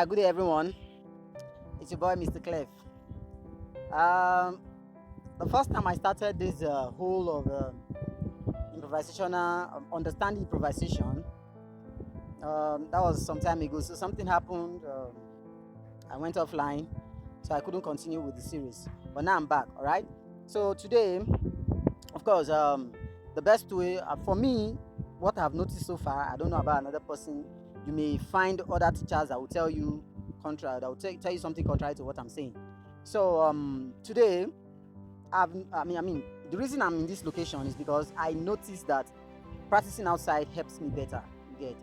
good day, everyone. It's your boy, Mr. Clef. Um, the first time I started this whole of improvisational, understanding improvisation, that was some time ago. So something happened. I went offline, so I couldn't continue with the series. But now I'm back. All right. So today, of course, the best way for me, what I've noticed so far, I don't know about another person. You may find other teachers that will tell you contrary, that will tell you something contrary to what I'm saying. So today, the reason I'm in this location is because I noticed that practicing outside helps me better. You get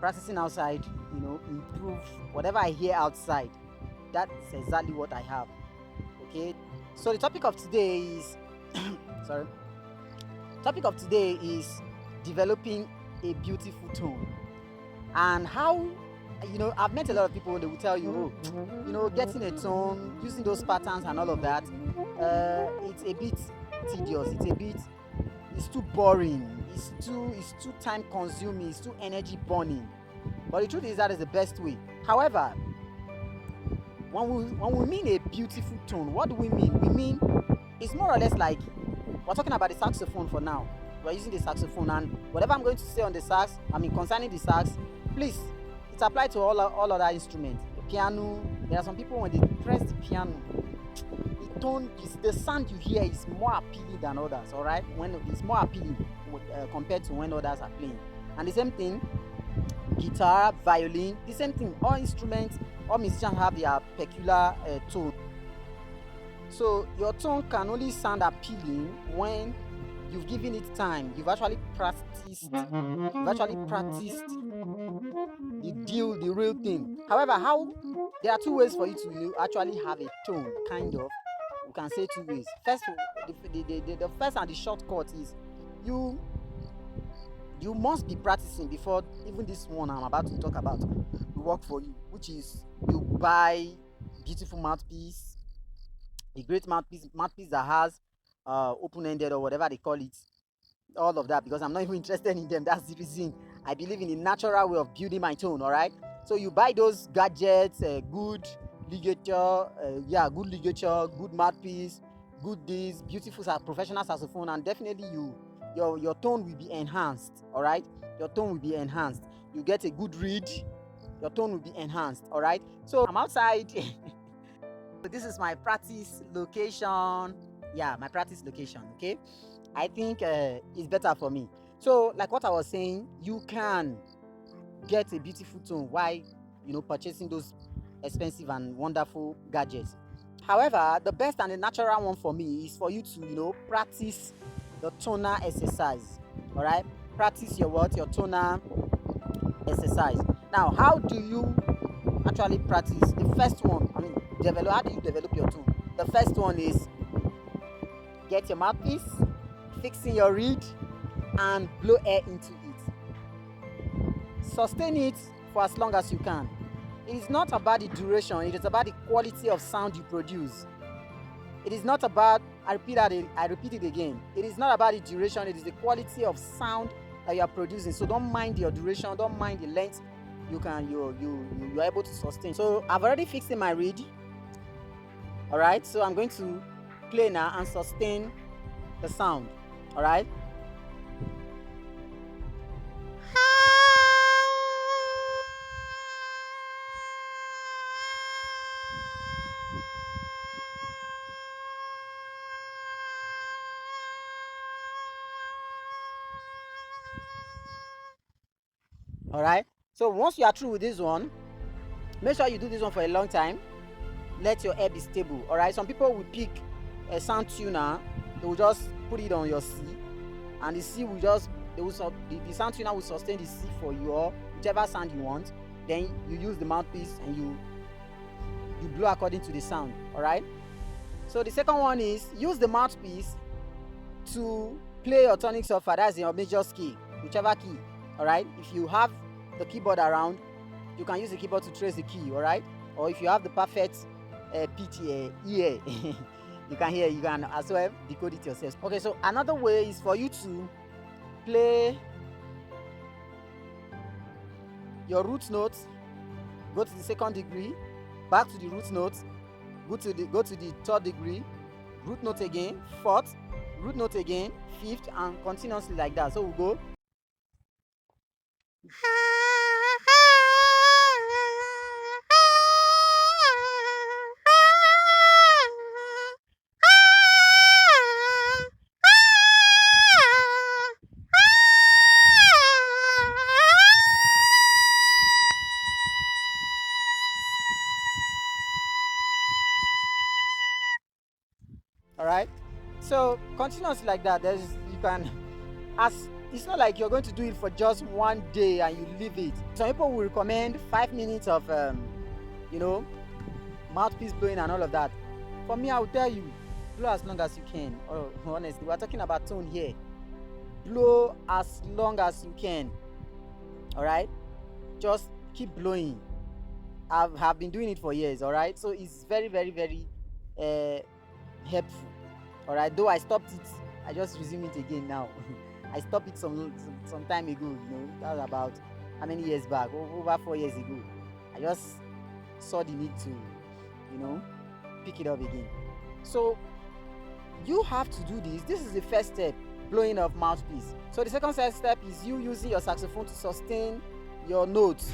practicing outside, improve whatever I hear outside. That is exactly what I have. Okay. So the topic of today is sorry. Topic of today is developing a beautiful tone. And how, I've met a lot of people, they will tell you, getting a tone, using those patterns and all of that, it's a bit tedious, it's too boring, it's too time consuming, it's too energy burning. But the truth is that is the best way. However, when we mean a beautiful tone, what do we mean? We mean it's more or less like we're talking about the saxophone for now. We're using the saxophone, and whatever I'm going to say on the sax, concerning the sax, please, it's applied to all other instruments. The piano, there are some people when they press the piano, the sound you hear is more appealing than others. All right, when it's more appealing compared to when others are playing. And the same thing, guitar, violin, the same thing. All instruments, all musicians have their peculiar tone. So your tone can only sound appealing when you've given it time. You've actually practiced the real thing. However, there are two ways for you to actually have a tone, kind of. We can say two ways. First, the first and the shortcut is you must be practicing before even this one I'm about to talk about will work for you, which is you buy beautiful mouthpiece, a great mouthpiece that has open-ended or whatever they call it, all of that, because I'm not even interested in them. That's the reason I believe in a natural way of building my tone. All right, so you buy those gadgets, good ligature, good mouthpiece, good this beautiful professional saxophone, and definitely your tone will be enhanced. All right, your tone will be enhanced. You get a good read, your tone will be enhanced. All right, so I'm outside. So this is my practice location. Yeah, my practice location. Okay, I think it's better for me. So like what I was saying, you can get a beautiful tone while purchasing those expensive and wonderful gadgets. However, the best and the natural one for me is for you to practice the toner exercise. All right, practice your toner exercise. Now, how do you actually practice? The first one, how do you develop your tone? The first one is get your mouthpiece, fixing your reed, and blow air into it. Sustain it for as long as you can. It is not about the duration, it is about the quality of sound you produce. It is not about, I repeat it again, it is not about the duration, it is the quality of sound that you are producing. So don't mind your duration, don't mind the length. You're able to sustain. So I've already fixed in my reed. All right, so I'm going to play now and sustain the sound. All right. All right, so once you are through with this one, make sure you do this one for a long time. Let your air be stable. All right, some people will pick a sound tuner, they will just put it on your C, and the C will just the sound tuner will sustain the C for you, or whichever sound you want. Then you use the mouthpiece and you blow according to the sound. All right, so the second one is use the mouthpiece to play your tonic sulfur. That's your major scale, whichever key. All right, if you have the keyboard around, you can use the keyboard to trace the key. All right, or if you have the perfect pitch ear you can as well decode it yourself. Okay, so another way is for you to play your root notes go to the second degree, back to the root note, go to the third degree, root note again, fourth, root note again, fifth, and continuously like that. So we'll go. All right, so continuously like that. You can, as it's not like you're going to do it for just one day and you leave it. Some people will recommend 5 minutes of you know, mouthpiece blowing and all of that. For me, I will tell you, blow as long as you can. Oh, honestly, we're talking about tone here. Blow as long as you can. All right, just keep blowing. Have been doing it for years. All right, so it's very, very, very helpful. All right, though I stopped it, I just resume it again now. I stopped it some time ago. You know, that was about how many years back? Over 4 years ago. I just saw the need to, you know, pick it up again. So you have to do this. This is the first step, blowing of mouthpiece. So the second step is you using your saxophone to sustain your notes.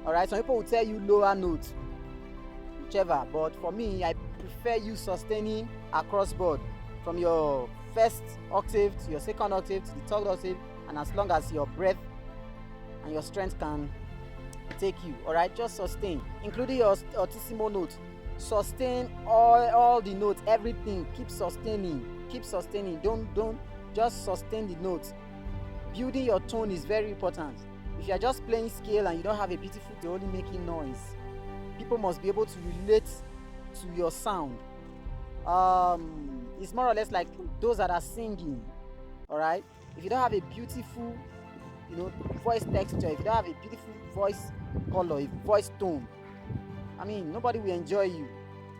All right, some people will tell you lower notes, whichever, but for me, I prefer you sustaining across board from your first octave to your second octave to the third octave, and as long as your breath and your strength can take you. All right, just sustain, including your altissimo note. Sustain all the notes, everything. Keep sustaining. Don't just sustain the notes. Building your tone is very important. If you are just playing scale and you don't have a beautiful, you're only making noise. People must be able to relate to your sound. It's more or less like those that are singing. All right, if you don't have a beautiful, you know, voice texture, if you don't have a beautiful voice color, a voice tone, I mean, nobody will enjoy you.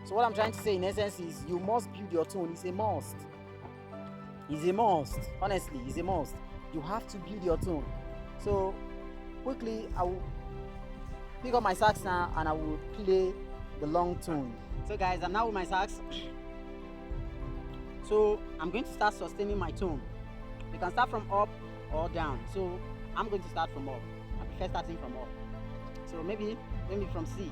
So what I'm trying to say in essence is you must build your tone. It's a must. Honestly, it's a must. You have to build your tone. So quickly, I will pick up my sax now and I will play the long tone. So guys, I'm now with my sax. So I'm going to start sustaining my tone. You can start from up or down. So I'm going to start from up. I prefer starting from up. So maybe from C.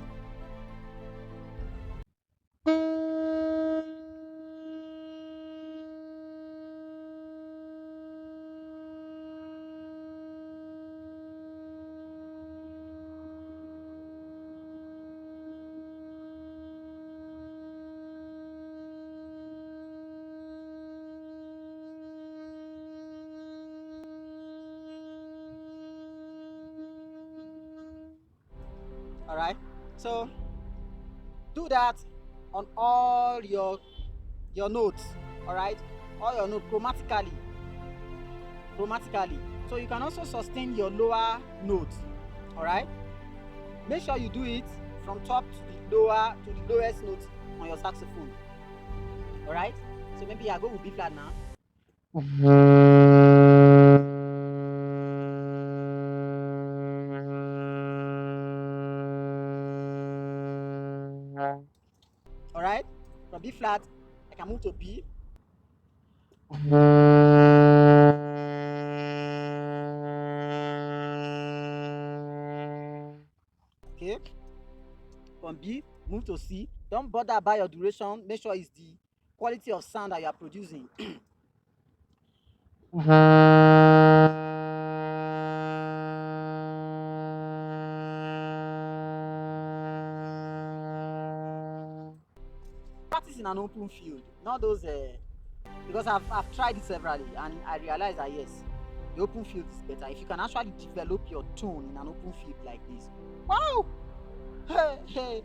All right, so do that on all your notes. All right, all your notes chromatically. So you can also sustain your lower notes. All right, make sure you do it from top to the lowest note on your saxophone. All right, so maybe I go with B flat now. All right, from B flat, I can move to B. Okay, from B, move to C. Don't bother about your duration. Make sure it's the quality of sound that you are producing. Practice in an open field, not those because I've tried it severally and I realized that yes, the open field is better. If you can actually develop your tone in an open field like this, wow, hey,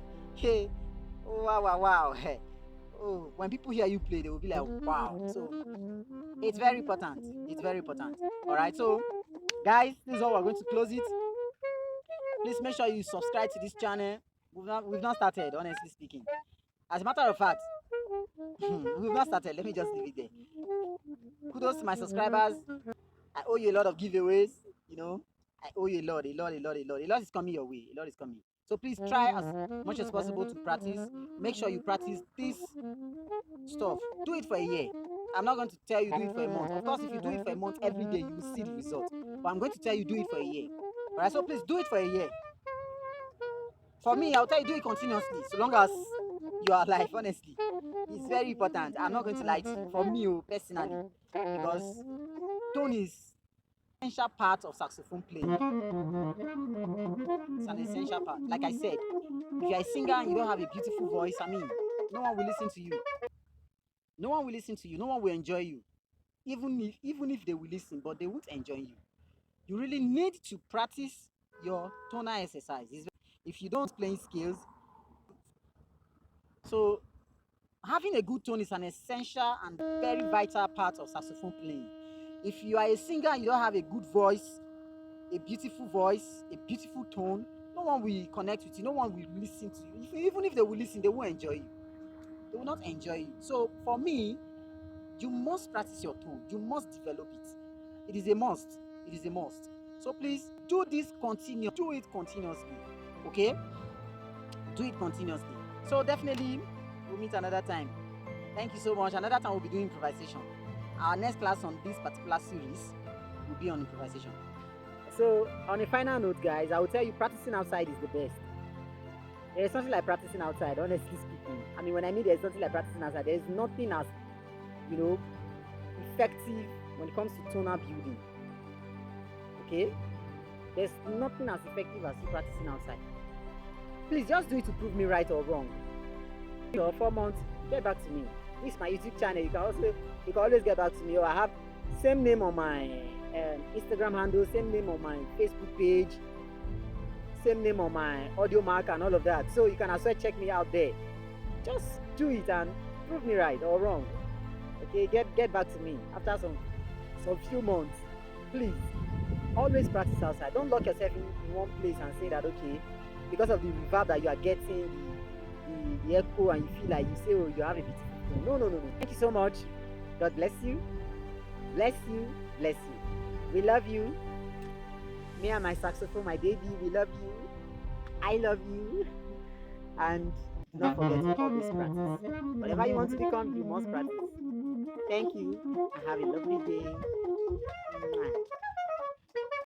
oh, wow, hey. Oh, when people hear you play, they will be like, wow. So it's very important. All right, so guys, this is how we're going to close it. Please make sure you subscribe to this channel. We've not started, honestly speaking. As a matter of fact, we've not started. Let me just leave it there. Kudos to my subscribers. I owe you a lot of giveaways. You know, I owe you a lot. A lot is coming your way. A lot is coming. So please try as much as possible to practice. Make sure you practice this stuff. Do it for a year. I'm not going to tell you do it for a month. Of course, if you do it for a month every day, you will see the result. But I'm going to tell you do it for a year. All right, so please do it for a year. For me, I'll tell you do it continuously, so long as you are alive. Honestly, it's very important. I'm not going to lie to you. For me, personally, because tone is an essential part of saxophone playing. It's an essential part. Like I said, if you're a singer and you don't have a beautiful voice, I mean, no one will listen to you. No one will listen to you. No one will enjoy you. Even if they will listen, but they won't enjoy you. You really need to practice your tonal exercise. If you don't playing skills, so having a good tone is an essential and very vital part of saxophone playing. If you are a singer and you don't have a good voice, a beautiful tone, no one will connect with you. No one will listen to you. Even if they will listen, they won't enjoy you. They will not enjoy you. So for me, you must practice your tone. You must develop it. It is a must. It is a must. So please do this continue. Do it continuously. Okay? Do it continuously. So definitely we'll meet another time. Thank you so much. Another time we'll be doing improvisation. Our next class on this particular series will be on improvisation. So on a final note, guys, I will tell you practicing outside is the best. There is something like practicing outside, honestly speaking. I mean, when I mean there's something like practicing outside, there is nothing as, effective when it comes to tonal building. Okay? There's nothing as effective as you practicing outside. Please just do it to prove me right or wrong. 4 months, get back to me. This is my YouTube channel. You can always get back to me. Or I have same name on my Instagram handle, same name on my Facebook page, same name on my audio mark and all of that. So you can as well check me out there. Just do it and prove me right or wrong. Okay, get back to me after some few months. Please, always practice outside. Don't lock yourself in one place and say that, okay, because of the reverb that you are getting, the echo, and you feel like you say, oh, you have a beautiful tone. No. Thank you so much. God bless you. Bless you. Bless you. We love you. Me and my saxophone, my baby, we love you. I love you. And do not forget to always practice. Whatever you want to become, you must practice. Thank you, and have a lovely day.